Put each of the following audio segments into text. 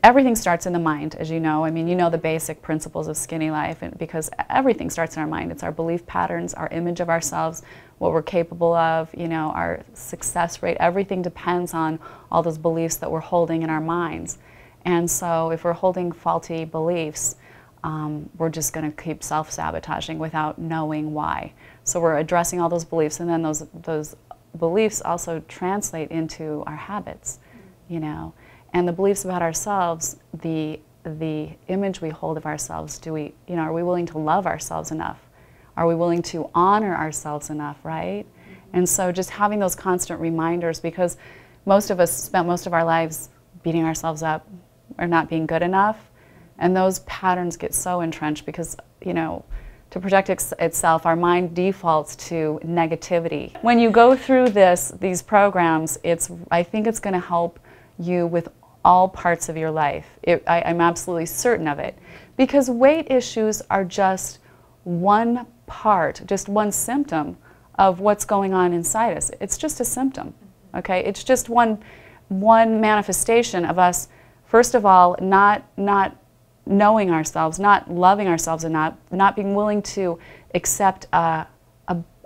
everything starts in the mind, as you know. I mean, you know the basic principles of skinny life, and because everything starts in our mind. It's our belief patterns, our image of ourselves, what we're capable of, you know, our success rate. Everything depends on all those beliefs that we're holding in our minds. And so if we're holding faulty beliefs, we're just going to keep self-sabotaging without knowing why. So we're addressing all those beliefs, and then those beliefs also translate into our habits, you know. And the beliefs about ourselves, the image we hold of ourselves, are we willing to love ourselves enough? Are we willing to honor ourselves enough, right? And so just having those constant reminders, because most of us spent most of our lives beating ourselves up or not being good enough, and those patterns get so entrenched because, you know, to protect itself, our mind defaults to negativity. When you go through these programs, I think it's going to help you with all parts of your life. I'm absolutely certain of it. Because weight issues are just one part, just one symptom of what's going on inside us. It's just a symptom, okay? It's just one manifestation of us, first of all, not knowing ourselves, not loving ourselves, and not being willing to accept a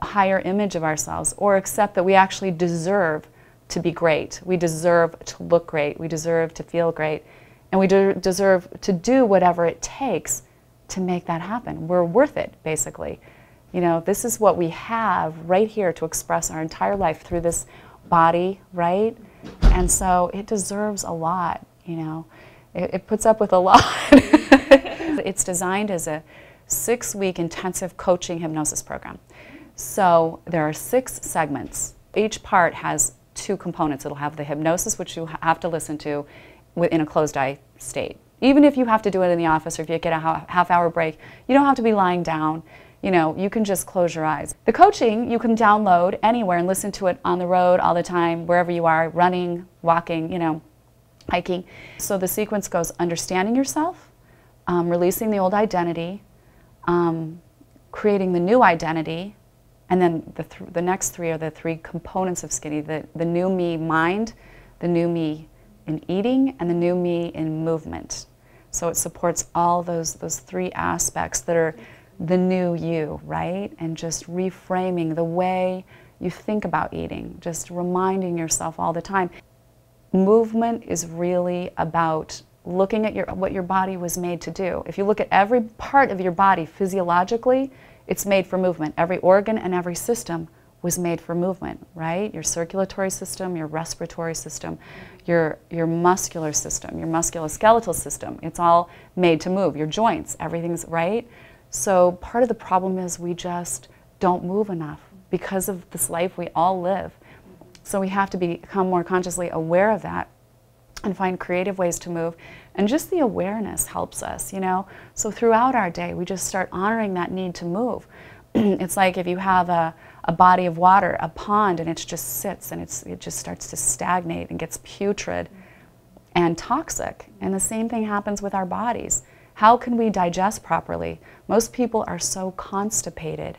higher image of ourselves, or accept that we actually deserve to be great. We deserve to look great. We deserve to feel great. And we deserve to do whatever it takes to make that happen. We're worth it, basically. You know, this is what we have right here to express our entire life through this body, right? And so it deserves a lot, you know. It puts up with a lot. It's designed as a 6-week intensive coaching hypnosis program. So there are 6 segments. Each part has 2 components. It'll have the hypnosis, which you have to listen to in a closed-eye state. Even if you have to do it in the office, or if you get a half-hour break, you don't have to be lying down. You know, you can just close your eyes. The coaching you can download anywhere and listen to it on the road all the time, wherever you are, running, walking, you know, hiking. So the sequence goes understanding yourself, releasing the old identity, creating the new identity, and then the next 3 are the 3 components of skinny, the new me mind, the new me in eating, and the new me in movement. So it supports all those 3 aspects that are the new you, right? And just reframing the way you think about eating, just reminding yourself all the time. Movement is really about looking at what your body was made to do. If you look at every part of your body physiologically, it's made for movement. Every organ and every system was made for movement, right? Your circulatory system, your respiratory system, your muscular system, your musculoskeletal system. It's all made to move. Your joints, everything's right. So part of the problem is we just don't move enough because of this life we all live. So we have to become more consciously aware of that and find creative ways to move. And just the awareness helps us, you know. So throughout our day, we just start honoring that need to move. It's like if you have a body of water, a pond, and it just sits and it just starts to stagnate and gets putrid and toxic. And the same thing happens with our bodies. How can we digest properly? Most people are so constipated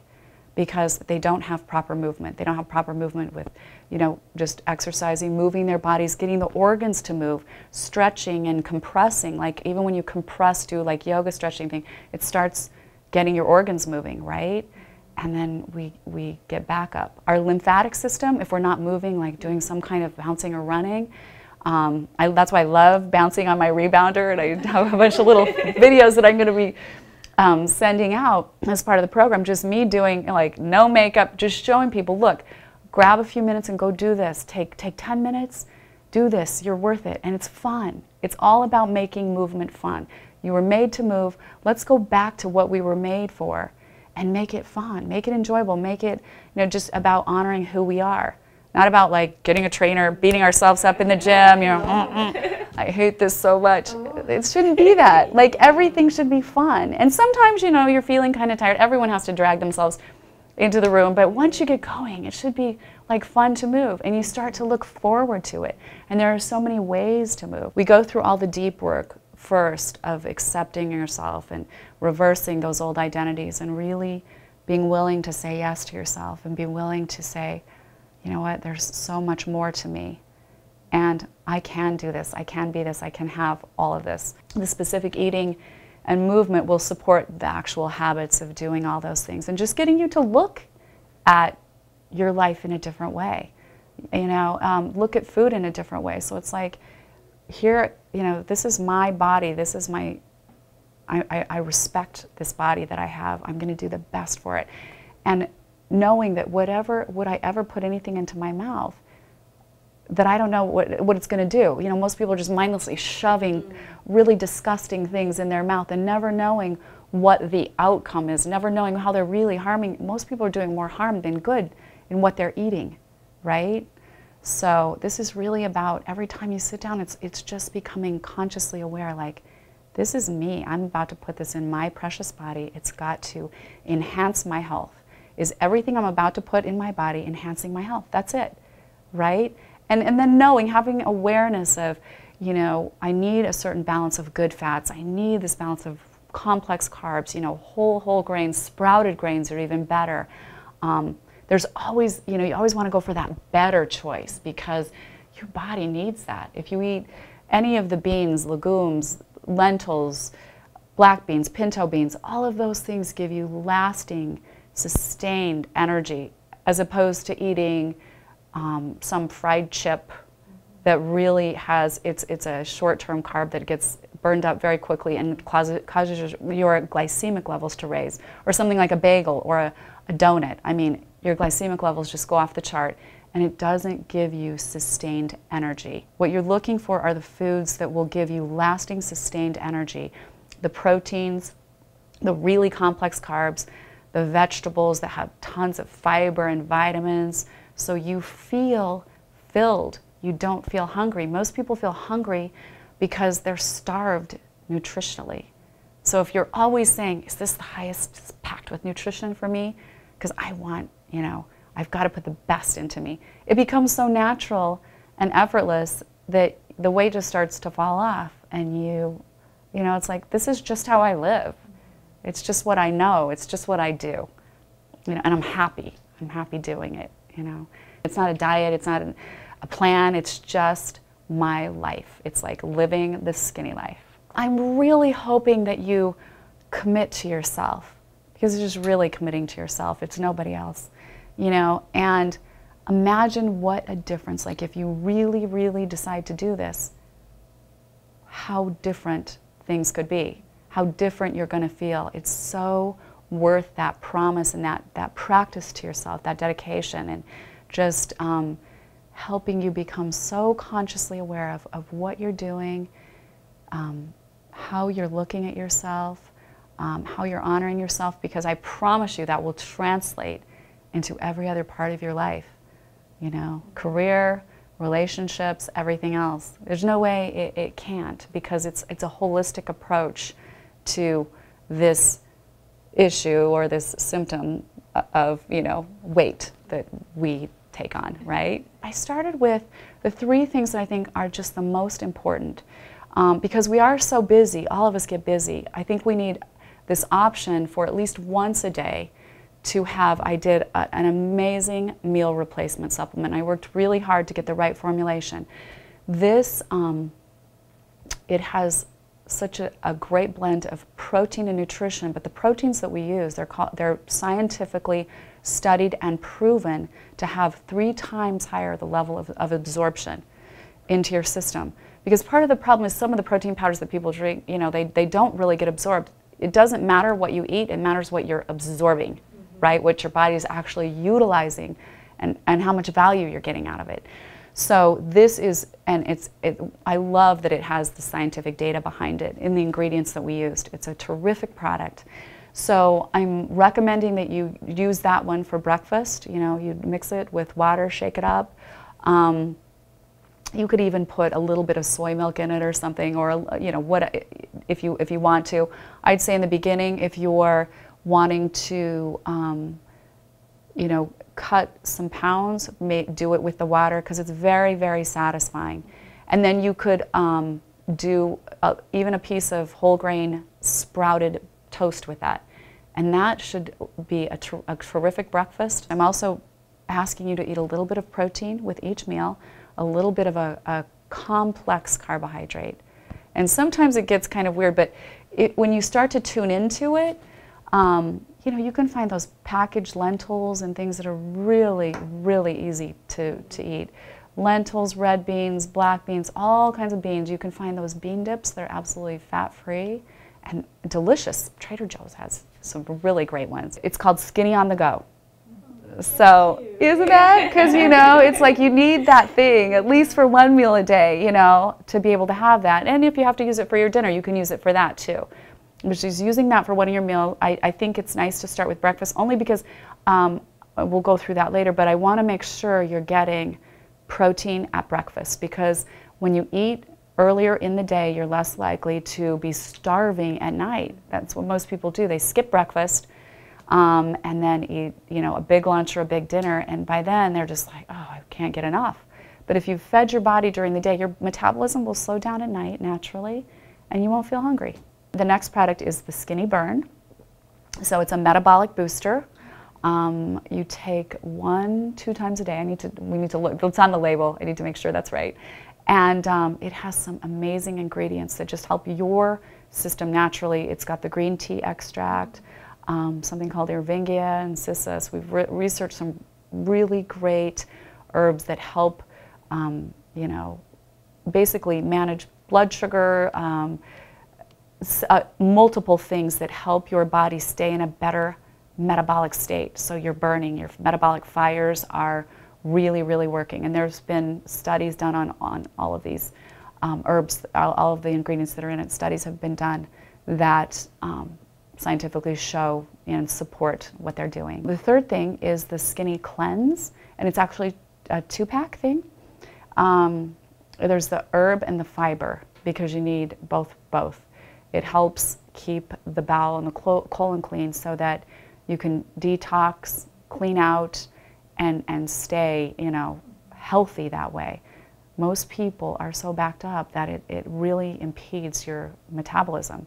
because they don't have proper movement. They don't have proper movement with, you know, just exercising, moving their bodies, getting the organs to move, stretching and compressing. Like even when you compress, do like yoga stretching thing, it starts getting your organs moving, right? And then we get back up. Our lymphatic system, if we're not moving, like doing some kind of bouncing or running, that's why I love bouncing on my rebounder, and I have a bunch of little videos that I'm going to be sending out as part of the program, just me doing like no makeup, just showing people, look, grab a few minutes and go do this. Take 10 minutes, do this, you're worth it, and it's fun. It's all about making movement fun. You were made to move. Let's go back to what we were made for and make it fun, make it enjoyable, make it, you know, just about honoring who we are. Not about like getting a trainer, beating ourselves up in the gym, you know, I hate this so much. It shouldn't be that. Like everything should be fun. And sometimes, you know, you're feeling kind of tired. Everyone has to drag themselves into the room, but once you get going, it should be like fun to move, and you start to look forward to it. And there are so many ways to move. We go through all the deep work first of accepting yourself and reversing those old identities and really being willing to say yes to yourself and be willing to say, you know what, there's so much more to me And I can do this, I can be this, I can have all of this. The specific eating and movement will support the actual habits of doing all those things and just getting you to look at your life in a different way. You know, look at food in a different way. So it's like, here, you know, this is my body, this is my, I respect this body that I have, I'm going to do the best for it. And knowing that would I ever put anything into my mouth, that I don't know what it's going to do. You know, most people are just mindlessly shoving really disgusting things in their mouth and never knowing what the outcome is, never knowing how they're really harming. Most people are doing more harm than good in what they're eating, right? So this is really about every time you sit down, it's just becoming consciously aware, like, this is me. I'm about to put this in my precious body. It's got to enhance my health. Is everything I'm about to put in my body enhancing my health? That's it, right? And then knowing, having awareness of, you know, I need a certain balance of good fats. I need this balance of complex carbs, you know, whole grains, sprouted grains are even better. There's always, you know, you always want to go for that better choice because your body needs that. If you eat any of the beans, legumes, lentils, black beans, pinto beans, all of those things give you lasting, sustained energy, as opposed to eating some fried chip that really has, it's a short-term carb that gets burned up very quickly and causes your glycemic levels to raise, or something like a bagel or a donut. I mean, your glycemic levels just go off the chart, and it doesn't give you sustained energy. What you're looking for are the foods that will give you lasting, sustained energy. The proteins, the really complex carbs, the vegetables that have tons of fiber and vitamins, so you feel filled. You don't feel hungry. Most people feel hungry because they're starved nutritionally. So if you're always saying, is this the highest packed with nutrition for me? Because I want, you know, I've got to put the best into me. It becomes so natural and effortless that the weight just starts to fall off, and you know, it's like, this is just how I live. It's just what I know. It's just what I do. You know, and I'm happy. I'm happy doing it, you know. It's not a diet. It's not a plan. It's just my life. It's like living the skinny life. I'm really hoping that you commit to yourself, because it's just really committing to yourself. It's nobody else, you know. And imagine what a difference, like if you really, really decide to do this, how different things could be, how different you're going to feel. It's so worth that promise and that practice to yourself, that dedication, and just helping you become so consciously aware of what you're doing, how you're looking at yourself, how you're honoring yourself, because I promise you that will translate into every other part of your life, you know, career, relationships, everything else. There's no way it can't, because it's a holistic approach to this issue or this symptom of, you know, weight that we take on, right? I started with the 3 things that I think are just the most important, because we are so busy. All of us get busy. I think we need this option for at least once a day to have. I did an amazing meal replacement supplement. I worked really hard to get the right formulation. This, it has such a great blend of protein and nutrition, but the proteins that we use, they're scientifically studied and proven to have 3 times higher the level of absorption into your system. Because part of the problem is some of the protein powders that people drink, you know, they don't really get absorbed. It doesn't matter what you eat, it matters what you're absorbing, right? What your body is actually utilizing, and how much value you're getting out of it. So this is, and I love that it has the scientific data behind it in the ingredients that we used. It's a terrific product. So I'm recommending that you use that one for breakfast. You know, you mix it with water, shake it up. You could even put a little bit of soy milk in it or something, or, you know, what if you want to. I'd say in the beginning, if you're wanting to, you know, cut some pounds, do it with the water, because it's very, very satisfying. And then you could do even a piece of whole grain sprouted toast with that. And that should be a terrific breakfast. I'm also asking you to eat a little bit of protein with each meal, a little bit of a complex carbohydrate. And sometimes it gets kind of weird, but when you start to tune into it, you know, you can find those packaged lentils and things that are really, really easy to eat. Lentils, red beans, black beans, all kinds of beans. You can find those bean dips. They're absolutely fat-free and delicious. Trader Joe's has some really great ones. It's called Skinny on the Go. So, isn't that? Because, you know, it's like you need that thing, at least for one meal a day, you know, to be able to have that. And if you have to use it for your dinner, you can use it for that too. Which is using that for one of your meals. I think it's nice to start with breakfast, only because we'll go through that later, but I want to make sure you're getting protein at breakfast, because when you eat earlier in the day, you're less likely to be starving at night. That's what most people do. They skip breakfast and then eat, you know, a big lunch or a big dinner, and by then they're just like, oh, I can't get enough. But if you've fed your body during the day, your metabolism will slow down at night naturally, and you won't feel hungry. The next product is the Skinny Burn. So it's a metabolic booster. You take 1-2 times a day. We need to look, it's on the label. I need to make sure that's right. And it has some amazing ingredients that just help your system naturally. It's got the green tea extract, something called Ervingia and Cissus. We've researched some really great herbs that help, you know, basically manage blood sugar, multiple things that help your body stay in a better metabolic state. So you're burning, your metabolic fires are really, really working. And there's been studies done on all of these herbs, all of the ingredients that are in it. Studies have been done that scientifically show and support what they're doing. The third thing is the Skinny Cleanse, and it's actually a 2-pack thing. There's the herb and the fiber, because you need both. It helps keep the bowel and the colon clean so that you can detox, clean out, and stay, you know, healthy that way. Most people are so backed up that it really impedes your metabolism.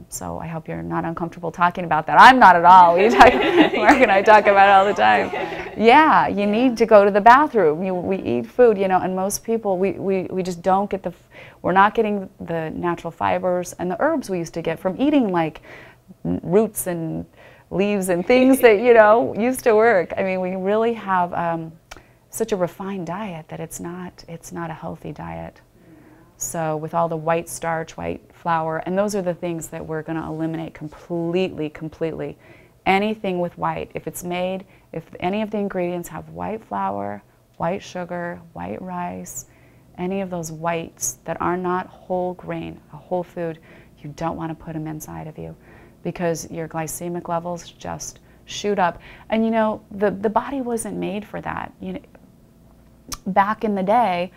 So I hope you're not uncomfortable talking about that. I'm not at all. Mark and I talk about it all the time. Yeah, you need to go to the bathroom. We eat food, you know, and most people, we just don't get we're not getting the natural fibers and the herbs we used to get from eating like roots and leaves and things that, you know, used to work. I mean, we really have such a refined diet that it's not a healthy diet. So with all the white starch, white flour, and those are the things that we're going to eliminate completely. Anything with white, if it's made, if any of the ingredients have white flour, white sugar, white rice, any of those whites that are not whole grain, a whole food, you don't want to put them inside of you, because your glycemic levels just shoot up. And you know, the body wasn't made for that. You know, back in the day,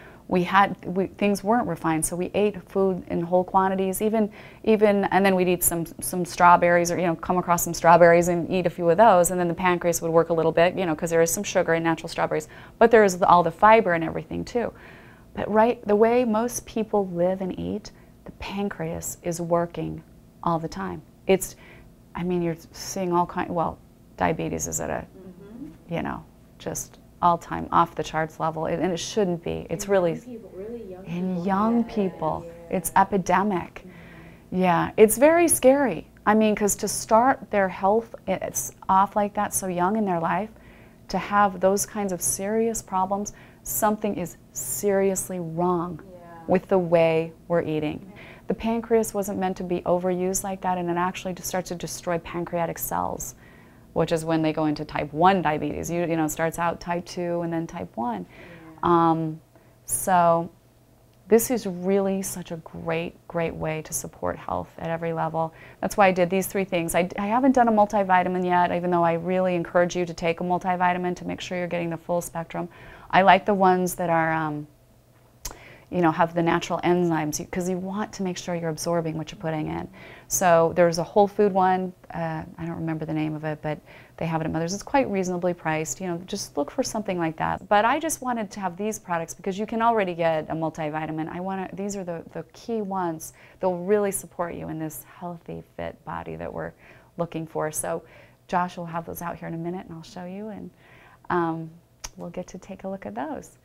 things weren't refined, so we ate food in whole quantities, even, and then we'd eat some strawberries, or, you know, come across some strawberries and eat a few of those, and then the pancreas would work a little bit, you know, because there is some sugar in natural strawberries, but there is all the fiber and everything too. But the way most people live and eat, the pancreas is working all the time. I mean, you're seeing all kinds, well, diabetes is at a, you know, just all-time off-the-charts level, and it shouldn't be. It's really young people. It's epidemic. Yeah, it's very scary. I mean, because to start their health, it's off like that so young in their life, to have those kinds of serious problems, something is seriously wrong with the way we're eating. The pancreas wasn't meant to be overused like that, and it actually just starts to destroy pancreatic cells, which is when they go into type 1 diabetes. You know, it starts out type 2 and then type 1. So this is really such a great way to support health at every level. That's why I did these 3 things. I haven't done a multivitamin yet, even though I really encourage you to take a multivitamin to make sure you're getting the full spectrum. I like the ones that are, you know, have the natural enzymes, because you want to make sure you're absorbing what you're putting in. So there's a whole food one, I don't remember the name of it, but they have it at Mother's. It's quite reasonably priced, you know, just look for something like that. But I just wanted to have these products because you can already get a multivitamin. These are the key ones that will really support you in this healthy, fit body that we're looking for. So Josh will have those out here in a minute, and I'll show you, and we'll get to take a look at those.